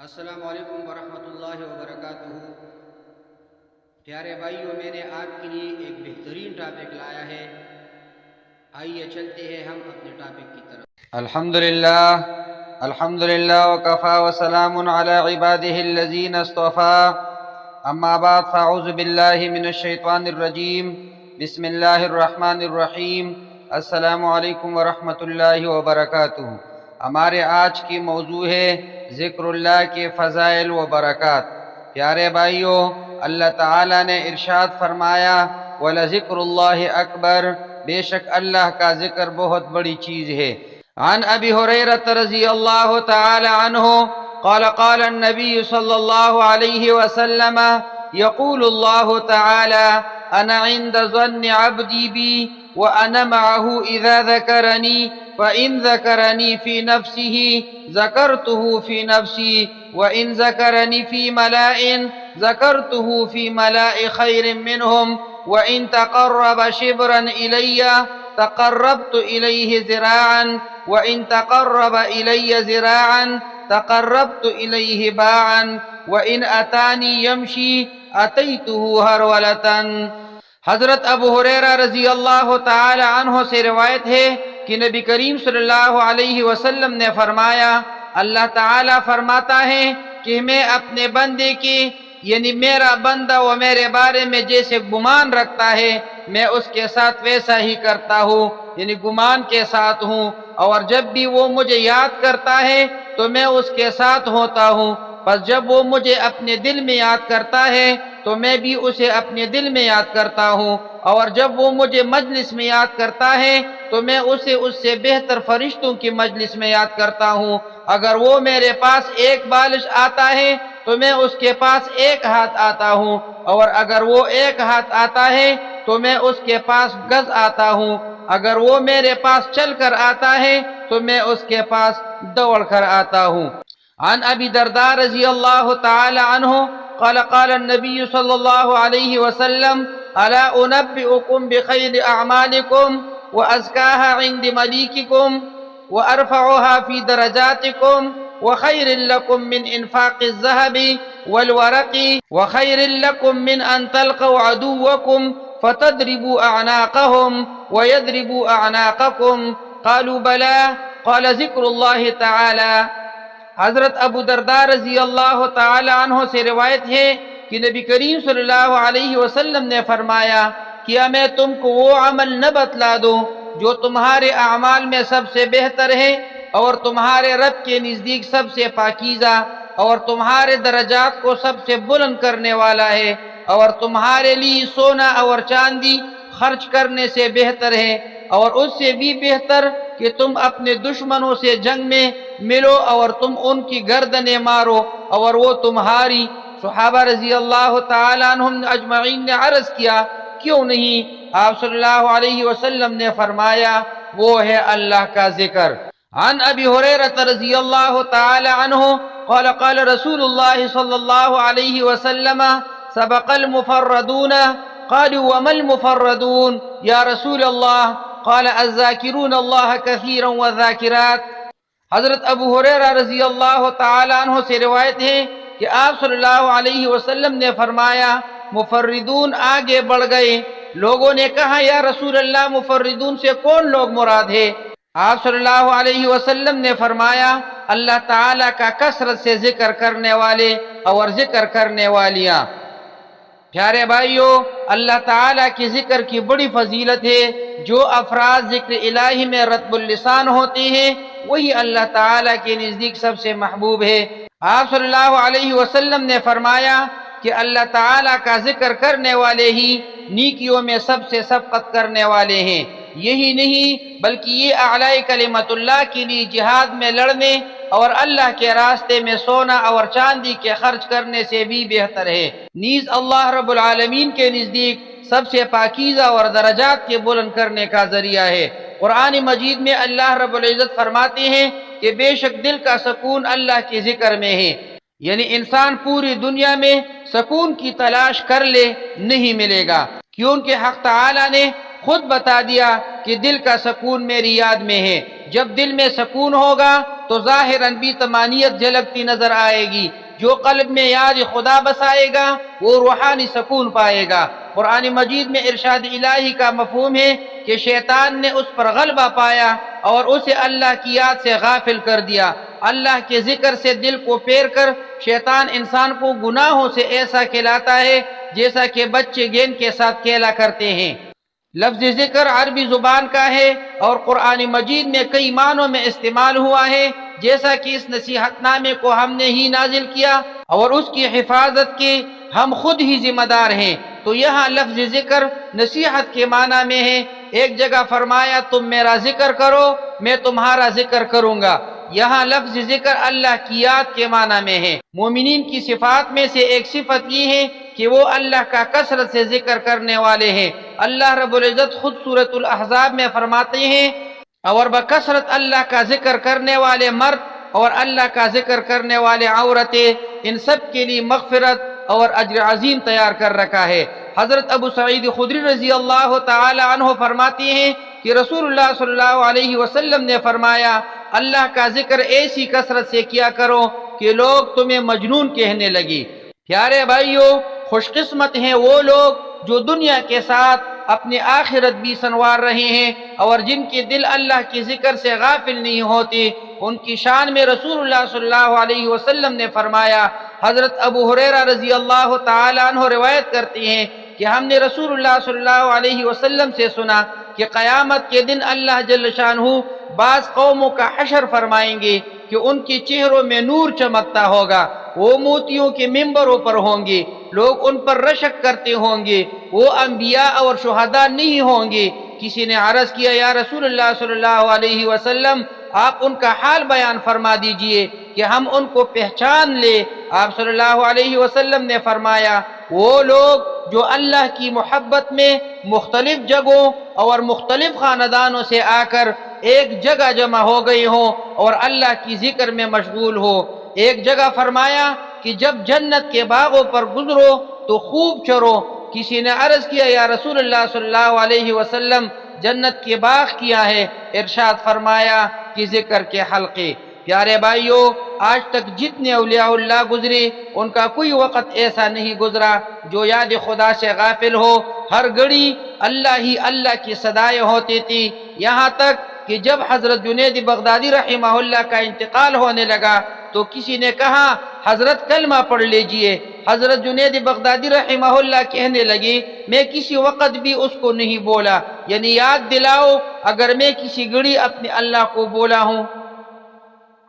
السلام علیکم ورحمۃ اللہ وبرکاتہ۔ پیارے بھائیوں، میں نے آپ کے لیے ایک بہترین ٹاپک لایا ہے۔ آئیے چلتے ہیں ہم اپنے ٹاپک کی طرف۔ الحمدللہ وکفا وسلام علی عبادہ الذین اصطفیٰ، اما بعد فاعوذ باللہ من الشیطان الرجیم، بسم اللہ الرحمن الرحیم۔ السلام علیکم ورحمۃ اللہ وبرکاتہ۔ ہمارے آج کی موضوع ہے ذکر اللہ کے فضائل و برکات۔ پیارے بھائیوں، اللہ تعالیٰ نے ارشاد فرمایا وَلَذِكْرُ اللَّهِ أَكْبَرُ، بے شک اللہ کا ذکر بہت بڑی چیز ہے۔ عن ابی ہریرہ رضی اللہ تعالی عنہ قال قال النبی صلی اللہ علیہ وسلم یقول اللہ تعالی انا عند ظن عبدی بی وأنا معه إذا ذكرني فإن ذكرني في نفسه ذكرته في نفسي وإن ذكرني في ملأ ذكرته في ملأ خير منهم وإن تقرب شبرا إلي تقربت إليه ذراعا وإن تقرب إلي ذراعا تقربت إليه باعا وإن أتاني يمشي أتيته هرولة۔ حضرت ابو ہریرہ رضی اللہ تعالی عنہ سے روایت ہے کہ نبی کریم صلی اللہ علیہ وسلم نے فرمایا، اللہ تعالی فرماتا ہے کہ میں اپنے بندے کی یعنی میرا بندہ وہ میرے بارے میں جیسے گمان رکھتا ہے میں اس کے ساتھ ویسا ہی کرتا ہوں، یعنی گمان کے ساتھ ہوں، اور جب بھی وہ مجھے یاد کرتا ہے تو میں اس کے ساتھ ہوتا ہوں، پس جب وہ مجھے اپنے دل میں یاد کرتا ہے تو میں بھی اسے اپنے دل میں یاد کرتا ہوں، اور جب وہ مجھے مجلس میں یاد کرتا ہے تو میں اسے اس سے بہتر فرشتوں کی مجلس میں یاد کرتا ہوں۔ اگر وہ میرے پاس ایک بالش آتا ہے تو میں اس کے پاس ایک ہاتھ آتا ہوں، اور اگر وہ ایک ہاتھ آتا ہے تو میں اس کے پاس گز آتا ہوں، اگر وہ میرے پاس چل کر آتا ہے تو میں اس کے پاس دوڑ کر آتا ہوں۔ عن ابی درداء رضی اللہ تعالی عنہ قال قال النبی صلی اللہ علیہ وسلم الا انبئکم بخیر اعمالکم وازکاها عند ملیککم وارفعها فی درجاتکم وخیر لکم من انفاق الذهب والورق وخیر لکم من ان تلقوا عدوکم فتضربوا اعناقهم ويضربوا اعناقكم قالوا بلى قال ذکر اللہ تعالی۔ حضرت ابو درداء رضی اللہ تعالی عنہ سے روایت ہے کہ نبی کریم صلی اللہ علیہ وسلم نے فرمایا، کیا میں تم کو وہ عمل نہ بتلا دوں جو تمہارے اعمال میں سب سے بہتر ہے اور تمہارے رب کے نزدیک سب سے پاکیزہ اور تمہارے درجات کو سب سے بلند کرنے والا ہے، اور تمہارے لیے سونا اور چاندی خرچ کرنے سے بہتر ہے، اور اس سے بھی بہتر کہ تم اپنے دشمنوں سے جنگ میں ملو اور تم ان کی گردنیں مارو اور وہ تمہاری۔ صحابہ رضی اللہ تعالیٰ عنہم اجمعین نے عرض کیا، کیوں نہیں؟ آپ صلی اللہ علیہ وسلم نے فرمایا، وہ ہے اللہ کا ذکر۔ عن ابی ہریرہ رضی اللہ تعالی عنہ قال قال رسول اللہ صلی اللہ علیہ وسلم سبق المفردون قالوا وما المفردون یا رسول اللہ قال الذاکرون اللہ کثیرا والذاکرات۔ حضرت ابو ہریرہ رضی اللہ تعالی عنہ سے روایت ہے کہ آپ صلی اللہ علیہ وسلم نے فرمایا، مفردون آگے بڑھ گئے۔ لوگوں نے کہا، یا رسول اللہ مفردون سے کون لوگ مراد ہے؟ آپ صلی اللہ علیہ وسلم نے فرمایا، اللہ تعالیٰ کا کثرت سے ذکر کرنے والے اور ذکر کرنے والیاں۔ پیارے بھائیوں، اللہ تعالیٰ کی ذکر کی بڑی فضیلت ہے۔ جو افراد ذکر الہی میں رطب اللسان ہوتے ہیں وہی اللہ تعالیٰ کے نزدیک سب سے محبوب ہے۔ آپ صلی اللہ علیہ وسلم نے فرمایا کہ اللہ تعالیٰ کا ذکر کرنے والے ہی نیکیوں میں سب سے سبقت کرنے والے ہیں۔ یہی نہیں بلکہ یہ اعلی کلمت اللہ کے لیے جہاد میں لڑنے اور اللہ کے راستے میں سونا اور چاندی کے خرچ کرنے سے بھی بہتر ہے۔ نیز اللہ رب العالمین کے نزدیک سب سے پاکیزہ اور درجات کے بلند کرنے کا ذریعہ ہے۔ قرآن مجید میں اللہ رب العزت فرماتے ہیں کہ بے شک دل کا سکون اللہ کے ذکر میں ہے، یعنی انسان پوری دنیا میں سکون کی تلاش کر لے نہیں ملے گا، کیونکہ حق تعالی نے خود بتا دیا کہ دل کا سکون میری یاد میں ہے۔ جب دل میں سکون ہوگا تو ظاہراً بھی طمانینت جھلکتی نظر آئے گی، جو قلب میں یاد خدا بسائے گا وہ روحانی سکون پائے گا۔ قرآن مجید میں ارشاد الہی کا مفہوم ہے کہ شیطان نے اس پر غلبہ پایا اور اسے اللہ کی یاد سے غافل کر دیا۔ اللہ کے ذکر سے دل کو پھیر کر شیطان انسان کو گناہوں سے ایسا کھلاتا ہے جیسا کہ بچے گیند کے ساتھ کھیلا کرتے ہیں۔ لفظ ذکر عربی زبان کا ہے اور قرآن مجید میں کئی معنوں میں استعمال ہوا ہے، جیسا کہ اس نصیحت نامے کو ہم نے ہی نازل کیا اور اس کی حفاظت کے ہم خود ہی ذمہ دار ہیں۔ تو یہاں لفظ ذکر نصیحت کے معنی میں ہے۔ ایک جگہ فرمایا تم میرا ذکر کرو میں تمہارا ذکر کروں گا۔ یہاں لفظ ذکر اللہ کی یاد کے معنی میں ہے۔ مومنین کی صفات میں سے ایک صفت یہ ہے کہ وہ اللہ کا کثرت سے ذکر کرنے والے ہیں۔ اللہ رب العزت خود سورۃ الاحزاب میں فرماتے ہیں اور بکثرت اللہ کا ذکر کرنے والے مرد اور اللہ کا ذکر کرنے والے عورتیں، ان سب کے لیے مغفرت اور اجر عظیم تیار کر رکھا ہے۔ حضرت ابو سعید خدری رضی اللہ تعالی عنہ فرماتے ہیں کہ رسول اللہ صلی اللہ علیہ وسلم نے فرمایا، اللہ کا ذکر ایسی کثرت سے کیا کرو کہ لوگ تمہیں مجنون کہنے لگے۔ پیارے بھائیو، خوش قسمت ہیں وہ لوگ جو دنیا کے ساتھ اپنی آخرت بھی سنوار رہے ہیں اور جن کے دل اللہ کے ذکر سے غافل نہیں ہوتے۔ ان کی شان میں رسول اللہ صلی اللہ علیہ وسلم نے فرمایا، حضرت ابو ہریرہ رضی اللہ تعالی عنہ روایت کرتے ہیں کہ ہم نے رسول اللہ صلی اللہ علیہ وسلم سے سنا کہ قیامت کے دن اللہ جل شانہ بعض قوموں کا حشر فرمائیں گے کہ ان کے چہروں میں نور چمکتا ہوگا، وہ موتیوں کے ممبروں پر ہوں گے، لوگ ان پر رشک کرتے ہوں گے، وہ انبیاء اور شہداء نہیں ہوں گے۔ کسی نے عرض کیا، یا رسول اللہ صلی اللہ علیہ وسلم آپ ان کا حال بیان فرما دیجئے کہ ہم ان کو پہچان لے۔ آپ صلی اللہ علیہ وسلم نے فرمایا، وہ لوگ جو اللہ کی محبت میں مختلف جگہوں اور مختلف خاندانوں سے آ کر ایک جگہ جمع ہو گئے ہوں اور اللہ کی ذکر میں مشغول ہو۔ ایک جگہ فرمایا کہ جب جنت کے باغوں پر گزرو تو خوب چرو۔ کسی نے عرض کیا، یا رسول اللہ صلی اللہ علیہ وسلم جنت کے باغ کیا ہے؟ ارشاد فرمایا کہ ذکر کے حلقے۔ پیارے بھائیو، آج تک جتنے اولیاء اللہ گزرے ان کا کوئی وقت ایسا نہیں گزرا جو یاد خدا سے غافل ہو۔ ہر گھڑی اللہ ہی اللہ کی صدائیں ہوتی تھی، یہاں تک کہ جب حضرت جنید بغدادی رحمہ اللہ کا انتقال ہونے لگا تو کسی نے کہا، حضرت کلمہ پڑھ لیجئے۔ حضرت جنید بغدادی رحمہ اللہ کہنے لگے، میں کسی وقت بھی اس کو نہیں بولا، یعنی یاد دلاؤ اگر میں کسی گھڑی اپنے اللہ کو بولا ہوں۔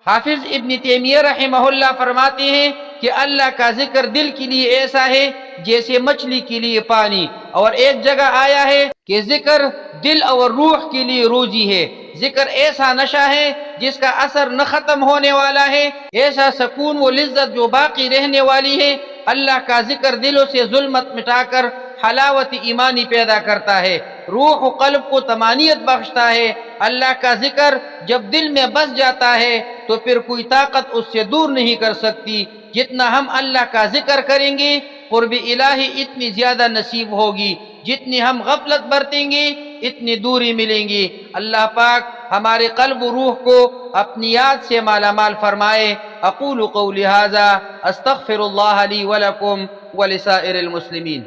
حافظ ابن تیمیہ رحمہ اللہ فرماتے ہیں کہ اللہ کا ذکر دل کے لیے ایسا ہے جیسے مچھلی کے لیے پانی، اور ایک جگہ آیا ہے کہ ذکر دل اور روح کے لیے روزی ہے۔ ذکر ایسا نشہ ہے جس کا اثر نہ ختم ہونے والا ہے، ایسا سکون و لذت جو باقی رہنے والی ہے۔ اللہ کا ذکر دلوں سے ظلمت مٹا کر حلاوت ایمانی پیدا کرتا ہے، روح و قلب کو طمانینت بخشتا ہے۔ اللہ کا ذکر جب دل میں بس جاتا ہے تو پھر کوئی طاقت اس سے دور نہیں کر سکتی۔ جتنا ہم اللہ کا ذکر کریں گے قرب الہی اتنی زیادہ نصیب ہوگی، جتنی ہم غفلت برتیں گے اتنی دوری ملیں گی۔ اللہ پاک ہمارے قلب و روح کو اپنی یاد سے مالا مال فرمائے۔ اقول قولی ھذا استغفر اللہ لی ولکم ولسائر المسلمین۔